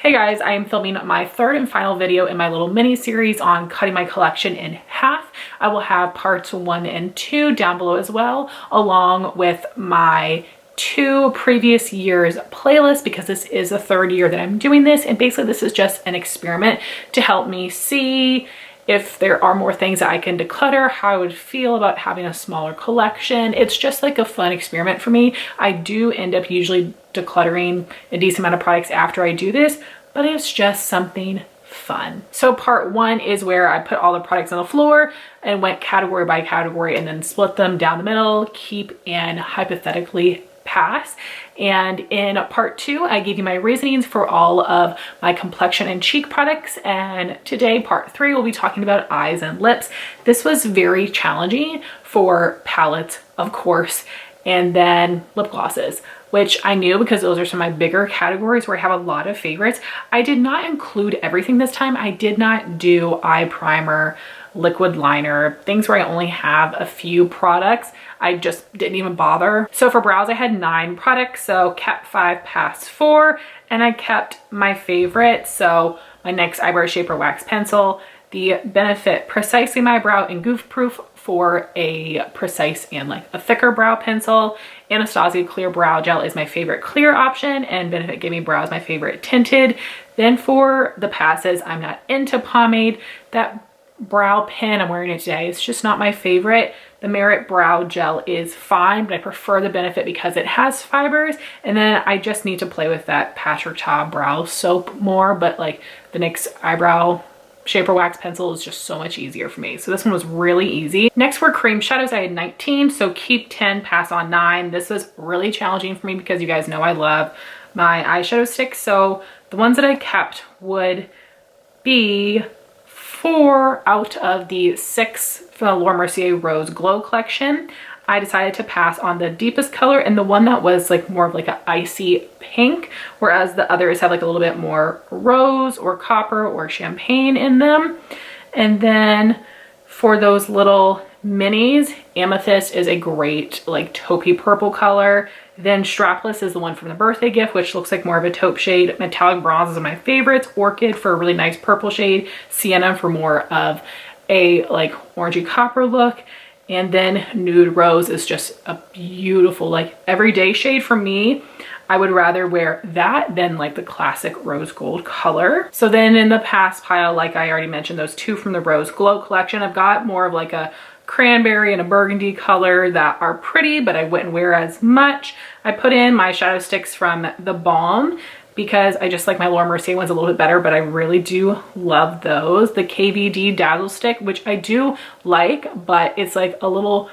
Hey guys, I am filming my third and final video in my little mini series on cutting my collection in half. I will have parts 1 and 2 down below as well, along with my 2 previous years playlist, because this is the third year that I'm doing this, and basically this is just an experiment to help me see if there are more things that I can declutter, how I would feel about having a smaller collection. It's just like a fun experiment for me. I do end up usually decluttering a decent amount of products after I do this, but it's just something fun. So part 1 is where I put all the products on the floor and went category by category and then split them down the middle, keep and hypothetically pass. And in part 2, I gave you my reasonings for all of my complexion and cheek products. And today, part 3, we'll be talking about eyes and lips. This was very challenging for palettes, of course, and then lip glosses, which I knew because those are some of my bigger categories where I have a lot of favorites. I did not include everything this time. I did not do eye primer, liquid liner, things where I only have a few products. I just didn't even bother. So for brows, I had 9 products, so kept 5, passed 4, and I kept my favorite. So my NYX Eyebrow Shaper Wax Pencil, the Benefit Precisely My Brow and Goof Proof for a precise and like a thicker brow pencil. Anastasia Clear Brow Gel is my favorite clear option, and Benefit Give Me Brow is my favorite tinted. Then for the passes, I'm not into pomade. That brow pen, I'm wearing it today, it's just not my favorite. The Merit Brow Gel is fine, but I prefer the Benefit because it has fibers. And then I just need to play with that Patrick Ta brow soap more, but like the NYX Eyebrow Shaper Wax Pencil is just so much easier for me. So this one was really easy. Next were cream shadows. I had 19, so keep 10, pass on 9. This was really challenging for me because you guys know I love my eyeshadow sticks. So the ones that I kept would be 4 out of the 6 from the Laura Mercier Rose Glow collection. I decided to pass on the deepest color and the one that was like more of like an icy pink, whereas the others have like a little bit more rose or copper or champagne in them. And then for those little minis, Amethyst is a great like taupey purple color. Then Strapless is the one from the birthday gift, which looks like more of a taupe shade. Metallic Bronze is my favorites. Orchid for a really nice purple shade. Sienna for more of a like orangey copper look. And then Nude Rose is just a beautiful like everyday shade for me. I would rather wear that than like the classic rose gold color. So then in the pass pile, like I already mentioned, those 2 from the Rose Glow collection, I've got more of like a cranberry and a burgundy color that are pretty, but I wouldn't wear as much. I put in my shadow sticks from the Balm because I just like my Laura Mercier ones a little bit better, but I really do love those. The KVD Dazzle Stick, which I do like, but it's like a little,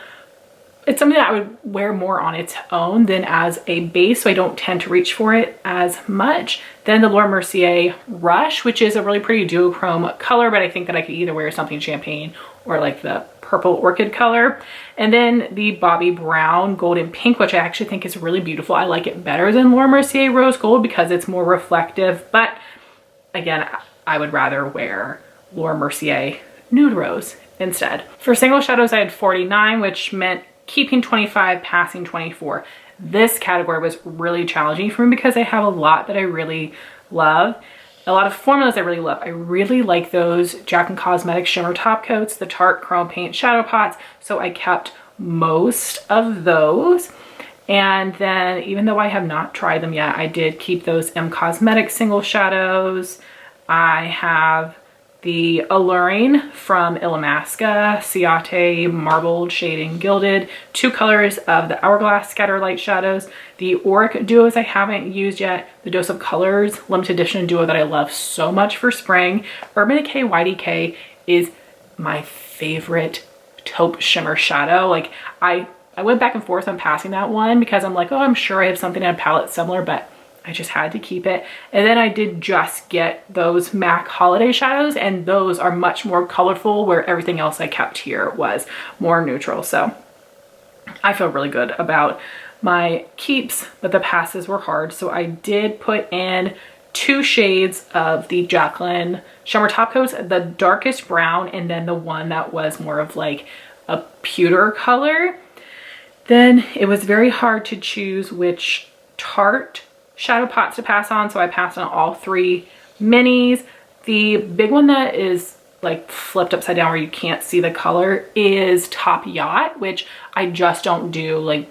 it's something that I would wear more on its own than as a base, so I don't tend to reach for it as much. Then the Laura Mercier Rush, which is a really pretty duochrome color, but I think that I could either wear something champagne or like the purple orchid color. And then the Bobbi Brown Golden Pink, which I actually think is really beautiful. I like it better than Laura Mercier Rose Gold because it's more reflective, but again, I would rather wear Laura Mercier Nude Rose instead. For single shadows, I had 49, which meant keeping 25, passing 24. This category was really challenging for me because I have a lot that I really love. A lot of formulas I really love. I really like those Jack & Cosmetics shimmer top coats, the Tarte Chrome Paint shadow pots. So I kept most of those. And then even though I have not tried them yet, I did keep those M Cosmetics single shadows. I have the Alluring from Illamasqua, Ciate, Marbled, Shading, Gilded, 2 colors of the Hourglass Scatter Light Shadows. The Auric duos I haven't used yet. The Dose of Colors limited edition duo that I love so much for spring. Urban Decay YDK is my favorite taupe shimmer shadow. Like I went back and forth on passing that one because I'm like, oh, I'm sure I have something in a palette similar, but I just had to keep it. And then I did just get those MAC Holiday shadows, and those are much more colorful, where everything else I kept here was more neutral. So I feel really good about my keeps, but the passes were hard. So I did put in 2 shades of the Jaclyn shimmer top coats, the darkest brown, and then the one that was more of like a pewter color. Then it was very hard to choose which Tarte shadow pots to pass on, so I passed on all 3 minis. The big one that is like flipped upside down where you can't see the color is Top Yacht, which I just don't do like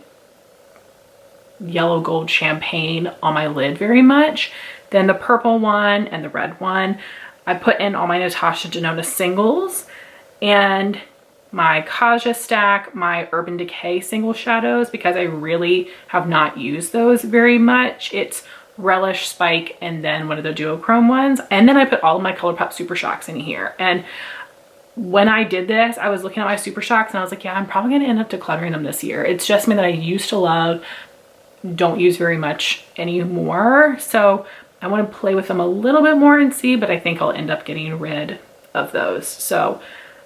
yellow gold champagne on my lid very much. Then the purple one and the red one, I put in all my Natasha Denona singles and my Kaja stack, my Urban Decay single shadows, because I really have not used those very much. It's Relish, Spike, and then one of the duochrome ones. And then I put all of my ColourPop Super Shocks in here. And when I did this, I was looking at my Super Shocks and I was like, yeah, I'm probably gonna end up decluttering them this year. It's just something that I used to love, don't use very much anymore. So I want to play with them a little bit more and see, but I think I'll end up getting rid of those. So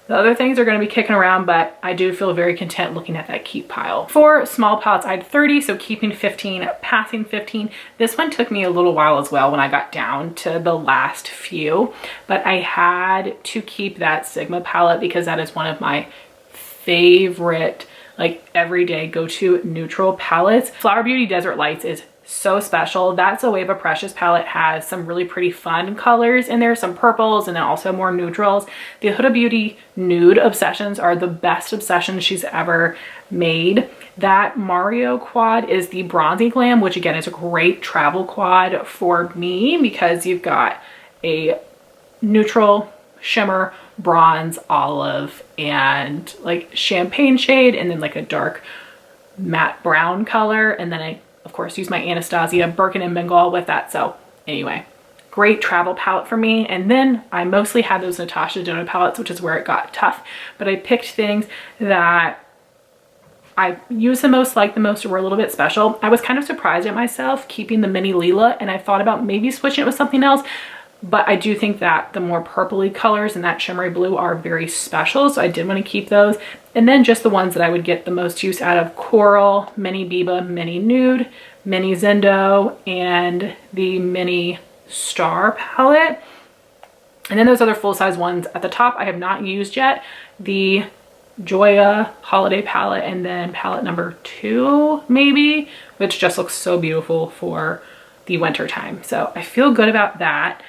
the other things are going to be kicking around, but I do feel very content looking at that keep pile. For small palettes, I had 30, so keeping 15, passing 15. This one took me a little while as well when I got down to the last few, but I had to keep that Sigma palette because that is one of my favorite, like everyday go-to neutral palettes. Flower Beauty Desert Lights is so special. That's a Wave of Precious palette, has some really pretty fun colors in there, some purples and then also more neutrals. The Huda Beauty Nude Obsessions are the best obsessions she's ever made. That Mario quad is the Bronzy Glam, which again is a great travel quad for me because you've got a neutral, shimmer, bronze, olive, and like champagne shade, and then like a dark matte brown color. And then I of course use my Anastasia Birkin and Bengal with that. So anyway, great travel palette for me. And then I mostly had those Natasha Denona palettes, which is where it got tough, but I picked things that I use the most, like the most, or were a little bit special. I was kind of surprised at myself keeping the mini Lila, and I thought about maybe switching it with something else, but I do think that the more purpley colors and that shimmery blue are very special, so I did want to keep those. And then just the ones that I would get the most use out of: Coral, Mini Biba, Mini Nude, Mini Zendo, and the Mini Star palette. And then those other full-size ones at the top I have not used yet. The Joya Holiday palette, and then palette number 2 maybe, which just looks so beautiful for the winter time. So I feel good about that.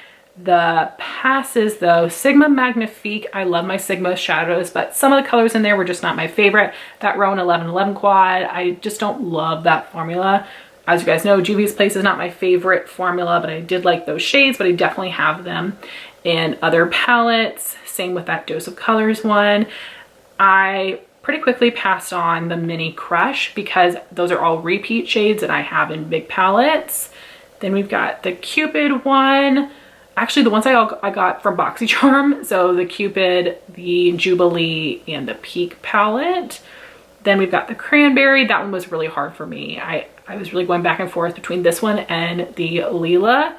The passes though, Sigma Magnifique, I love my Sigma shadows, but some of the colors in there were just not my favorite. That Rowan 1111 quad, I just don't love that formula. As you guys know, Juvia's Place is not my favorite formula, but I did like those shades, but I definitely have them in other palettes. Same with that Dose of Colors one. I pretty quickly passed on the Mini Crush because those are all repeat shades that I have in big palettes. Then we've got the Cupid one. Actually, the ones I got from BoxyCharm. So the Cupid, the Jubilee, and the Peak palette. Then we've got the Cranberry. That one was really hard for me. I was really going back and forth between this one and the Lila.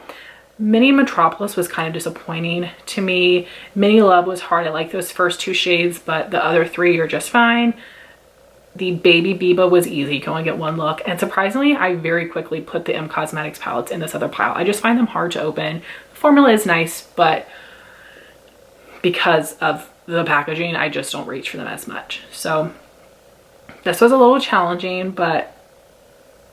Mini Metropolis was kind of disappointing to me. Mini Love was hard. I like those first 2 shades, but the other 3 are just fine. The Baby Biba was easy. You can only get 1 look. And surprisingly, I very quickly put the M Cosmetics palettes in this other pile. I just find them hard to open. The formula is nice, but because of the packaging, I just don't reach for them as much. So this was a little challenging, but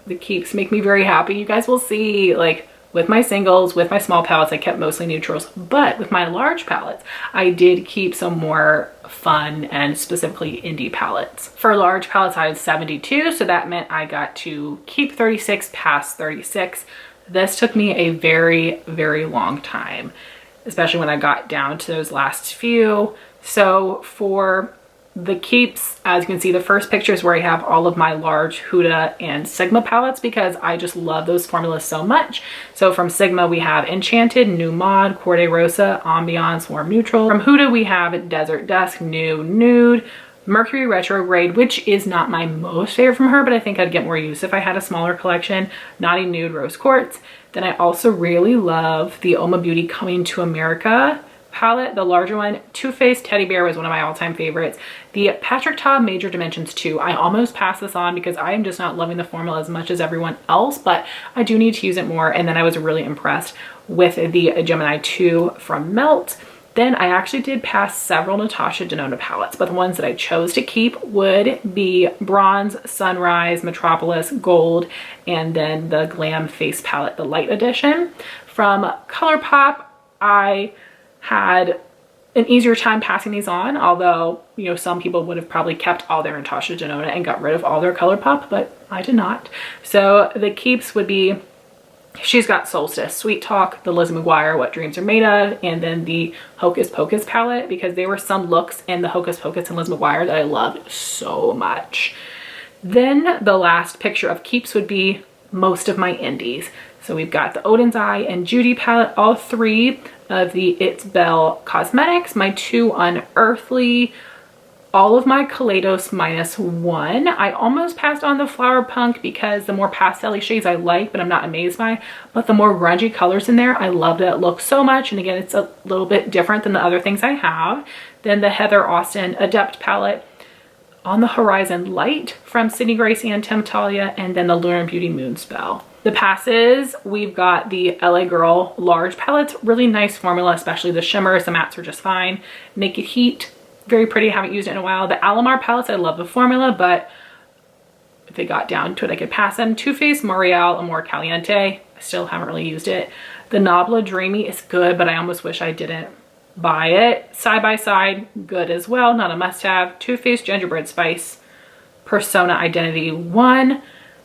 the keeps make me very happy. You guys will see, like, with my singles, with my small palettes, I kept mostly neutrals, but with my large palettes, I did keep some more fun and specifically indie palettes. For large palettes, I had 72, so that meant I got to keep 36, pass 36. This took me a very, very long time, especially when I got down to those last few. So for the keeps, as you can see, the first picture is where I have all of my large Huda and Sigma palettes because I just love those formulas so much. So from Sigma, we have Enchanted, New Mod, Corday Rosa, Ambiance, Warm Neutral. From Huda, we have Desert Dusk, New Nude, Mercury Retrograde, which is not my most favorite from her, but I think I'd get more use if I had a smaller collection. Naughty Nude, Rose Quartz. Then I also really love the Oma Beauty Coming to America palette, the larger one. Too Faced Teddy Bear was one of my all-time favorites. The Patrick Ta Major Dimensions 2, I almost passed this on because I am just not loving the formula as much as everyone else, but I do need to use it more. And then I was really impressed with the Gemini 2 from Melt. Then I actually did pass several Natasha Denona palettes, but the ones that I chose to keep would be Bronze, Sunrise, Metropolis, Gold, and then the Glam Face Palette, the Light Edition. From ColourPop, I had an easier time passing these on, although, you know, some people would have probably kept all their Natasha Denona and got rid of all their ColourPop, but I did not. So the keeps would be, she's got Solstice, Sweet Talk, the Lizzie McGuire, What Dreams Are Made Of, and then the Hocus Pocus palette, because there were some looks in the Hocus Pocus and Liz McGuire that I loved so much. Then the last picture of keeps would be most of my indies. So we've got the Odin's Eye and Judy palette, all three of the It's Belle Cosmetics, my two Unearthly, all of my Kaleidos -1. I almost passed on the Flower Punk because the more pastel-y shades I like, but I'm not amazed by. But the more grungy colors in there, I love that it looks so much. And again, it's a little bit different than the other things I have. Then the Heather Austin Adept palette, On the Horizon Light from Sydney Grace and Tim Talia, and then the Lunar Beauty Moon Spell. The passes, we've got the LA Girl large palettes, really nice formula, especially the shimmers. The mattes are just fine. Naked Heat, very pretty, haven't used it in a while. The Alamar palettes, I love the formula, but if it got down to it, I could pass them. Too Faced L'Oreal Amour Caliente, I still haven't really used it. The Nabla Dreamy is good, but I almost wish I didn't buy it. Side by Side, good as well, not a must-have. Too Faced Gingerbread Spice Persona Identity 1.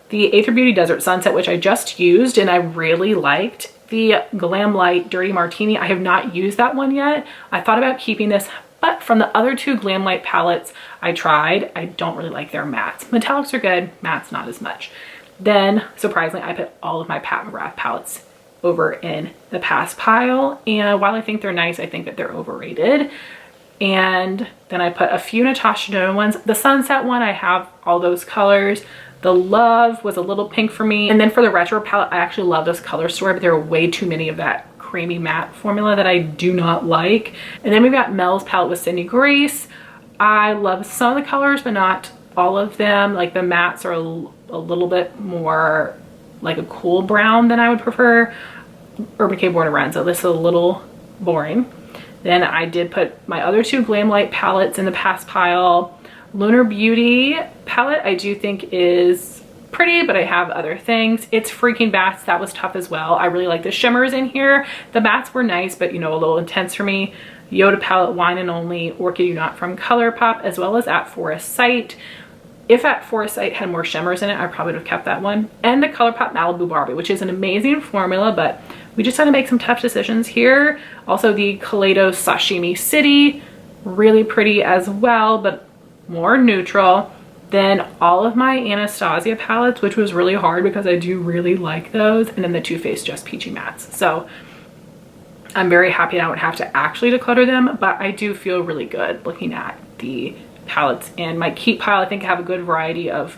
The Aether Beauty Desert Sunset, which I just used and I really liked. The Glam Light Dirty Martini, I have not used that one yet. I thought about keeping this, but from the other two Glam Light palettes I tried, I don't really like their mattes. Metallics are good, mattes not as much. Then, surprisingly, I put all of my Pat McGrath palettes over in the pass pile. And while I think they're nice, I think that they're overrated. And then I put a few Natasha Denona ones. The Sunset one, I have all those colors. The Love was a little pink for me. And then for the Retro palette, I actually love this color story, but there are way too many of that creamy matte formula that I do not like. And then we've got Mel's palette with Sydney Grace. I love some of the colors, but not all of them. Like the mattes are a little bit more like a cool brown than I would prefer. Urban Decay Born Lorenzo, this is a little boring. Then I did put my other two Glam Light palettes in the pass pile. Lunar Beauty palette I do think is pretty, but I have other things. It's Freaking Bats, that was tough as well. I really like the shimmers in here. The mattes were nice, but you know, a little intense for me. Yoda palette, Wine and Only, Orchid You Not from ColourPop, as well as At Forest Sight. If At Forest Sight had more shimmers in it, I probably would have kept that one. And the ColourPop Malibu Barbie, which is an amazing formula, but we just had to make some tough decisions here. Also the Kaleidos Sashimi City, really pretty as well, but more neutral. Then all of my Anastasia palettes, which was really hard because I do really like those. And then the Too Faced Just Peachy Mattes. So I'm very happy I don't have to actually declutter them, but I do feel really good looking at the palettes in my keep pile. I think I have a good variety of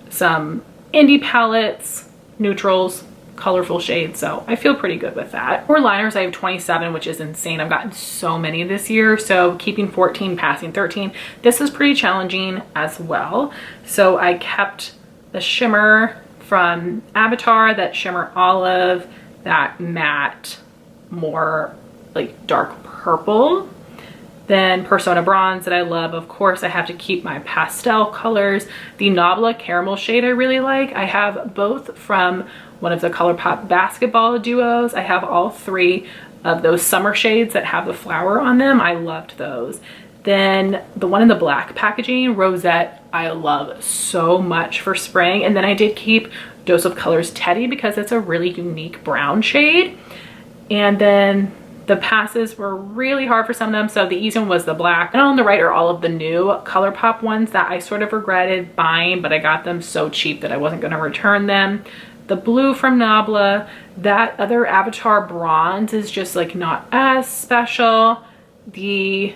some indie palettes, neutrals, colorful shades, so I feel pretty good with that. For liners, I have 27, which is insane. I've gotten so many this year, so keeping 14, passing 13. This is pretty challenging as well. So I kept the shimmer from Avatar, that shimmer olive, that matte, more like dark purple. Then Persona Bronze that I love. Of course, I have to keep my pastel colors. The Nabla Caramel shade I really like. I have both from one of the ColourPop basketball duos. I have all three of those summer shades that have the flower on them. I loved those. Then the one in the black packaging, Rosette, I love so much for spring. And then I did keep Dose of Colors Teddy because it's a really unique brown shade. And then the passes were really hard for some of them, so the easy one was the black. And on the right are all of the new ColourPop ones that I sort of regretted buying, but I got them so cheap that I wasn't going to return them. The blue from Nabla, that other Avatar bronze is just like not as special. The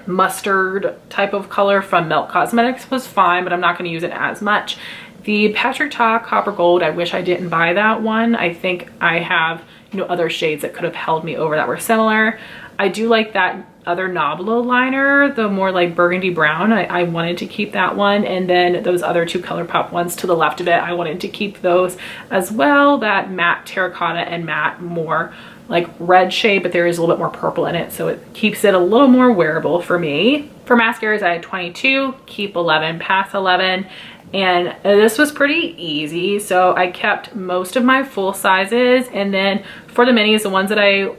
mustard type of color from Melt Cosmetics was fine, but I'm not going to use it as much. The Patrick Ta Copper Gold, I wish I didn't buy that one. I think I have, you know, other shades that could have held me over that were similar. I do like that other Nabla liner, the more like burgundy brown. I wanted to keep that one. And then those other two ColourPop ones to the left of it, I wanted to keep those as well. That matte terracotta and matte more like red shade, but there is a little bit more purple in it, so it keeps it a little more wearable for me. For mascaras, I had 22, keep 11, pass 11. And this was pretty easy. So I kept most of my full sizes. And then for the minis, the ones that I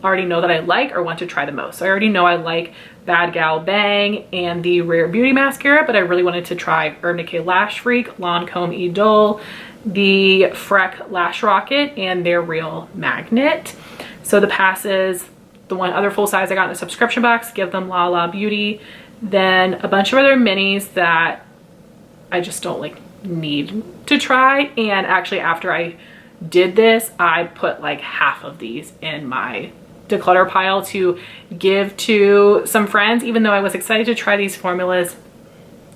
already know that I like or want to try the most. So I already know I like Bad Gal Bang and the Rare Beauty mascara, but I really wanted to try Urban Decay Lash Freak, Lancome Idole, the Freck Lash Rocket, and their Real Magnet. So the passes, the one other full size I got in a subscription box, Give Them La La Beauty. Then a bunch of other minis that I just don't like need to try. And actually after I did this, I put like half of these in my declutter pile to give to some friends. Even though I was excited to try these formulas,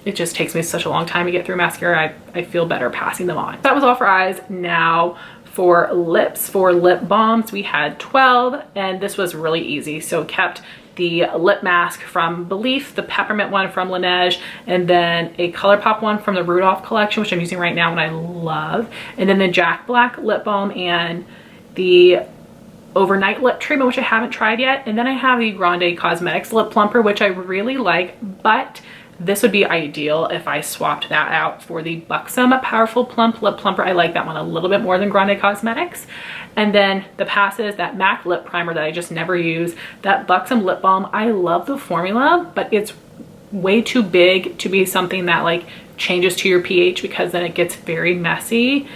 it just takes me such a long time to get through mascara. I feel better passing them on. That was all for eyes. Now for lips, for lip balms, we had 12, and this was really easy. So kept the lip mask from Belief, the peppermint one from Laneige, and then a ColourPop one from the Rudolph collection, which I'm using right now and I love. And then the Jack Black lip balm and the overnight lip treatment, which I haven't tried yet. And then I have the Grande Cosmetics lip plumper, which I really like, but this would be ideal if I swapped that out for the Buxom Powerful Plump Lip Plumper. I like that one a little bit more than Grande Cosmetics. And then the passes, that MAC lip primer that I just never use, that Buxom lip balm. I love the formula, but it's way too big to be something that like changes to your pH, because then it gets very messy.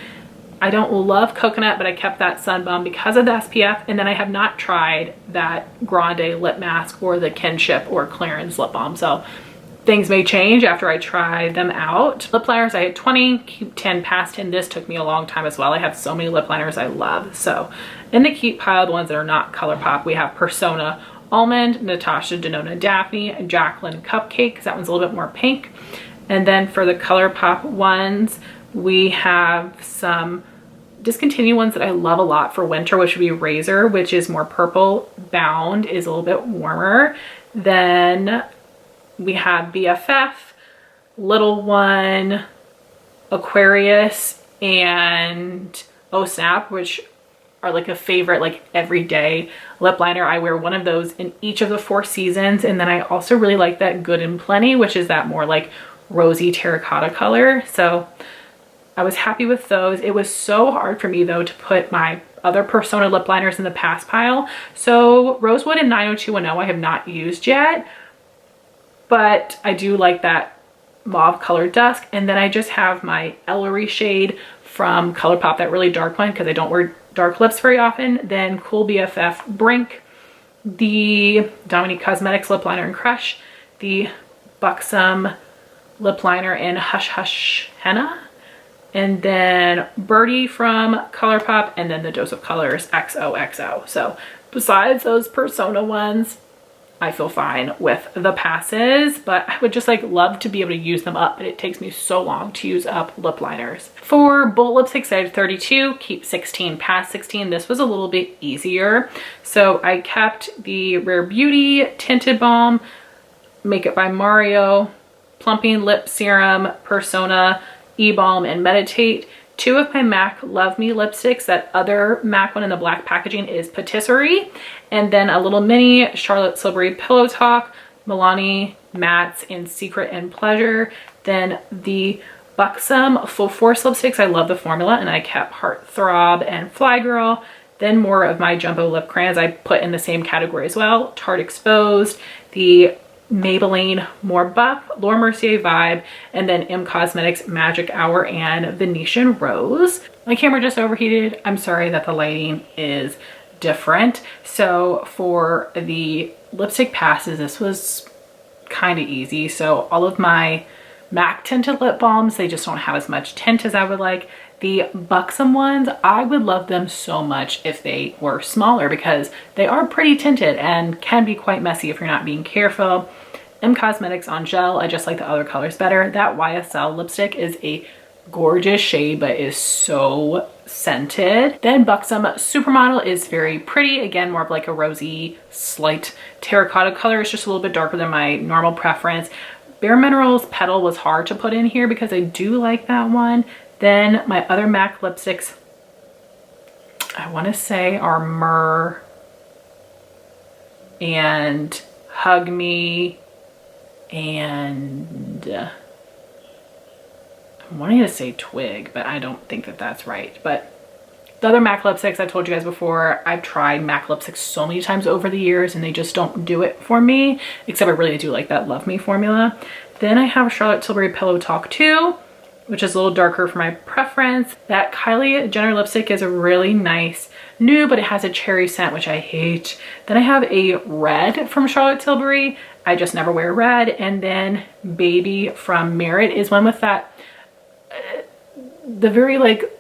I don't love coconut, but I kept that Sun Bum because of the SPF. And then I have not tried that Grande lip mask or the Kinship or Clarins lip balm. So things may change after I try them out. Lip liners, I had 20, keep 10, pass 10. This took me a long time as well. I have so many lip liners I love. So in the keep pile, the ones that are not ColourPop, we have Persona Almond, Natasha Denona Daphne, Jacqueline Cupcake, because that one's a little bit more pink. And then for the ColourPop ones, we have some discontinued ones that I love a lot for winter, which would be Razor, which is more purple bound, is a little bit warmer. Then we have BFF, Little One, Aquarius, and Oh Snap, which are like a favorite, like everyday lip liner. I wear one of those in each of the 4 seasons. And then I also really like that Good and Plenty, which is that more like rosy terracotta color. So I was happy with those. It was so hard for me though to put my other Persona lip liners in the pass pile. So Rosewood and 90210 I have not used yet, but I do like that mauve color dusk. And then I just have my Ellery shade from ColourPop, that really dark one, because I don't wear dark lips very often. Then Cool BFF Brink, the Dominique Cosmetics lip liner in Crush, the Buxom lip liner in Hush Hush Henna, and then Birdie from ColourPop, and then the Dose of Colors XOXO. So besides those Persona ones, I feel fine with the passes, but I would just like love to be able to use them up, but it takes me so long to use up lip liners. For bullet lipsticks, I had 32, keep 16, pass 16. This was a little bit easier. So I kept the Rare Beauty Tinted Balm, Makeup by Mario, Plumping Lip Serum, Persona, E-Balm, and Meditate. 2 of my MAC Love Me lipsticks. That other MAC one in the black packaging is Patisserie. And then a little mini Charlotte Tilbury Pillow Talk, Milani Mattes in Secret and Pleasure. Then the Buxom Full Force lipsticks. I love the formula, and I kept Heartthrob and Fly Girl. Then more of my jumbo lip crayons I put in the same category as well. Tarte Exposed, the Maybelline More Buff, Laura Mercier Vibe, and then M Cosmetics Magic Hour and Venetian Rose. My camera just overheated. I'm sorry that the lighting is different. So for the lipstick passes, this was kind of easy. So all of my MAC tinted lip balms, they just don't have as much tint as I would like. The Buxom ones, I would love them so much if they were smaller, because they are pretty tinted and can be quite messy if you're not being careful. M Cosmetics on gel, I just like the other colors better. That YSL lipstick is a gorgeous shade, but is so scented. Then Buxom Supermodel is very pretty. Again, more of like a rosy, slight terracotta color. It's just a little bit darker than my normal preference. Bare Minerals Petal was hard to put in here because I do like that one. Then my other MAC lipsticks, I want to say are Myrrh and Hug Me, and I'm wanting to say Twig, but I don't think that that's right. But the other MAC lipsticks, I've told you guys before, I've tried MAC lipsticks so many times over the years and they just don't do it for me, except I really do like that Love Me formula. Then I have Charlotte Tilbury Pillow Talk 2, which is a little darker for my preference. That Kylie Jenner lipstick is a really nice nude, but it has a cherry scent, which I hate. Then I have a red from Charlotte Tilbury. I just never wear red. And then Baby from Merit is one with that, the very like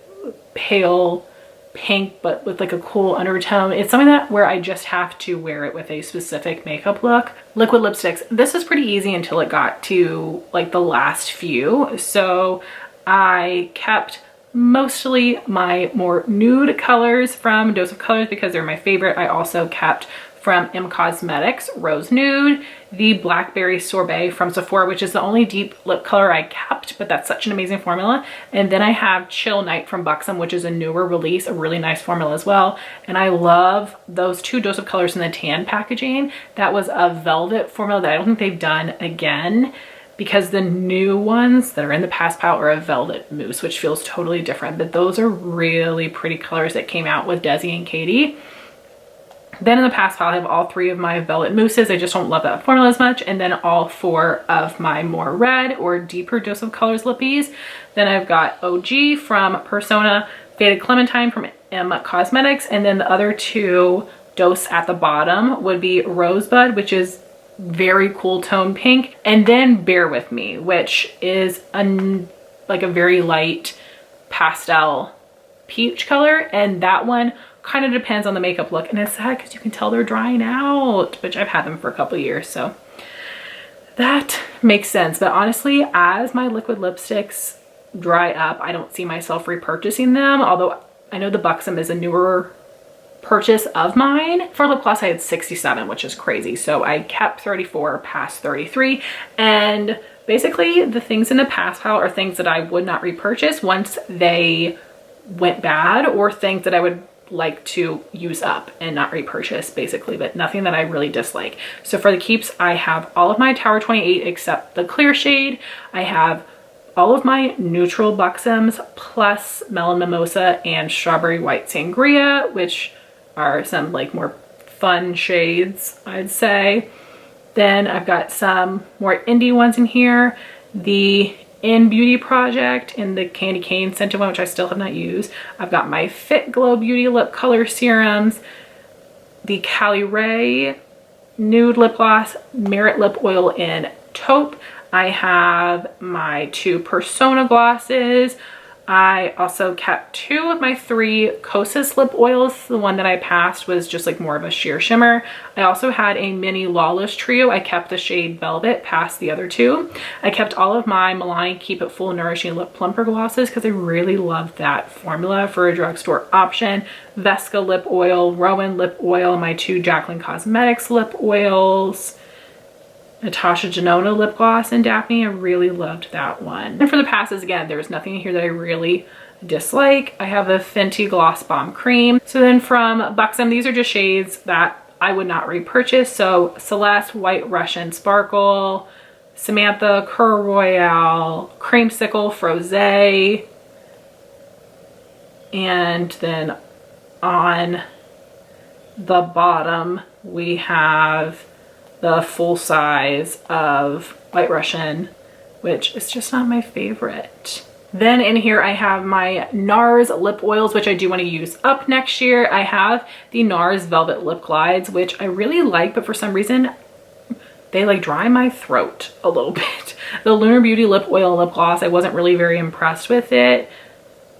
pale pink, but with like a cool undertone. It's something that where I just have to wear it with a specific makeup look. Liquid lipsticks. This was pretty easy until it got to like the last few. So I kept mostly my more nude colors from Dose of Colors because they're my favorite. I also kept from M Cosmetics Rose Nude, the Blackberry Sorbet from Sephora, which is the only deep lip color I kept, but that's such an amazing formula. And then I have Chill Night from Buxom, which is a newer release, a really nice formula as well. And I love those two Dose of Colors in the tan packaging. That was a velvet formula that I don't think they've done again, because the new ones that are in the Pass Pal are a velvet mousse, which feels totally different. But those are really pretty colors that came out with Desi and Katie. Then in the Pass Pal, I have all three of my velvet mousses. I just don't love that formula as much. And then all four of my more red or deeper Dose of Colors lippies. Then I've got OG from Persona, Faded Clementine from M Cosmetics. And then the other two Dose at the bottom would be Rosebud, which is very cool tone pink. And then Bear With Me, which is like a very light pastel peach color. And that one kind of depends on the makeup look, and it's sad because you can tell they're drying out, which I've had them for a couple of years, so that makes sense. But honestly, as my liquid lipsticks dry up, I don't see myself repurchasing them, although I know the Buxom is a newer purchase of mine. For lip gloss, I had 67, which is crazy, so I kept 34 past 33. And basically the things in the Pass Pal are things that I would not repurchase once they went bad, or things that I would like to use up and not repurchase, basically, but nothing that I really dislike. So for the keeps, I have all of my Tower 28 except the clear shade. I have all of my neutral Buxoms plus Melon Mimosa and Strawberry White Sangria, which are some like more fun shades, I'd say. Then I've got some more indie ones in here. The In Beauty Project in the Candy Cane scented one, which I still have not used. I've got my Fit Glow Beauty Lip Color Serums, the Cali Ray Nude Lip Gloss, Merit Lip Oil in Taupe. I have my two Persona glosses. I also kept two of my three Kosas lip oils. The one that I passed was just like more of a sheer shimmer. I also had a mini Lawless trio. I kept the shade Velvet past the other two. I kept all of my Milani Keep It Full Nourishing Lip Plumper glosses because I really love that formula for a drugstore option. Vesca lip oil, Rowan lip oil, my two Jaclyn Cosmetics lip oils, Natasha Denona lip gloss, and Daphne. I really loved that one. And for the passes, again, there's nothing in here that I really dislike. I have a Fenty Gloss Bomb Cream. So then from Buxom, these are just shades that I would not repurchase. So Celeste White Russian Sparkle, Samantha Cur Royale, Creamsicle Frosé, and then on the bottom we have the full size of White Russian, which is just not my favorite. Then in here I have my NARS lip oils, which I do want to use up next year. I have the NARS Velvet Lip Glides, which I really like, but for some reason they like dry my throat a little bit. The Lunar Beauty Lip Oil Lip Gloss, I wasn't really very impressed with it.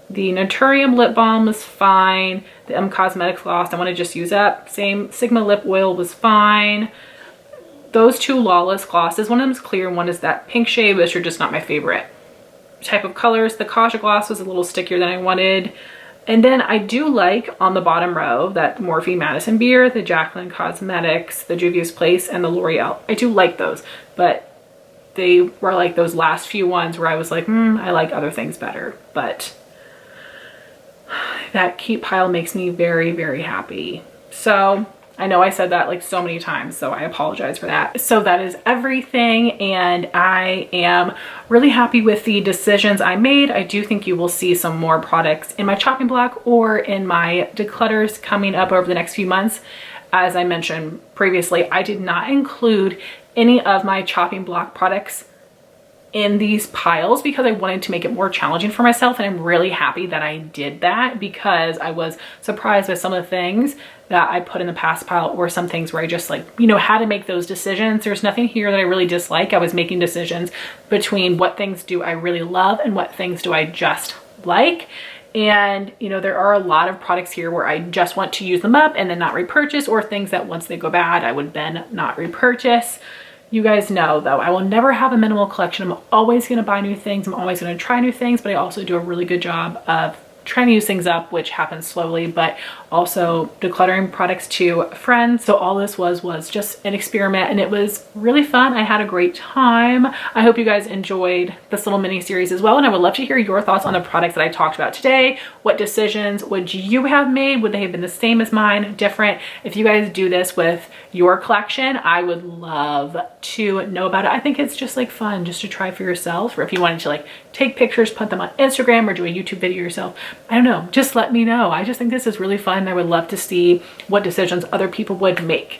The Naturium Lip Balm was fine. The M Cosmetics Gloss I want to just use up. Same Sigma Lip Oil was fine. Those two Lawless glosses, one of them is clear and one is that pink shade, which are just not my favorite type of colors. The Kaja gloss was a little stickier than I wanted. And then I do like on the bottom row that Morphe Madison Beer, the Jaclyn Cosmetics, the Juvia's Place, and the L'Oreal. I do like those, but they were like those last few ones where I was like, I like other things better. But that keep pile makes me very, very happy. So I know I said that like so many times, so I apologize for that. So that is everything, and I am really happy with the decisions I made. I do think you will see some more products in my chopping block or in my declutters coming up over the next few months. As I mentioned previously, I did not include any of my chopping block products in these piles because I wanted to make it more challenging for myself, and I'm really happy that I did that because I was surprised with some of the things that I put in the past pile, or some things where I just like, you know, had to make those decisions. There's nothing here that I really dislike. I was making decisions between what things do I really love and what things do I just like. And you know, there are a lot of products here where I just want to use them up and then not repurchase, or things that once they go bad I would then not repurchase. You guys know though, I will never have a minimal collection. I'm always going to buy new things. I'm always going to try new things, but I also do a really good job of trying to use things up, which happens slowly, but also decluttering products to friends. So all this was just an experiment, and it was really fun. I had a great time. I hope you guys enjoyed this little mini series as well, and I would love to hear your thoughts on the products that I talked about today. What decisions would you have made? Would they have been the same as mine, different? If you guys do this with your collection, I would love to know about it. I think it's just like fun just to try for yourself, or if you wanted to like take pictures, put them on Instagram, or do a YouTube video yourself. I don't know, just let me know. I just think this is really fun. I would love to see what decisions other people would make.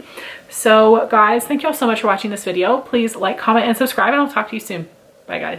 So guys, thank you all so much for watching this video. Please like, comment, and subscribe, and I'll talk to you soon. Bye guys.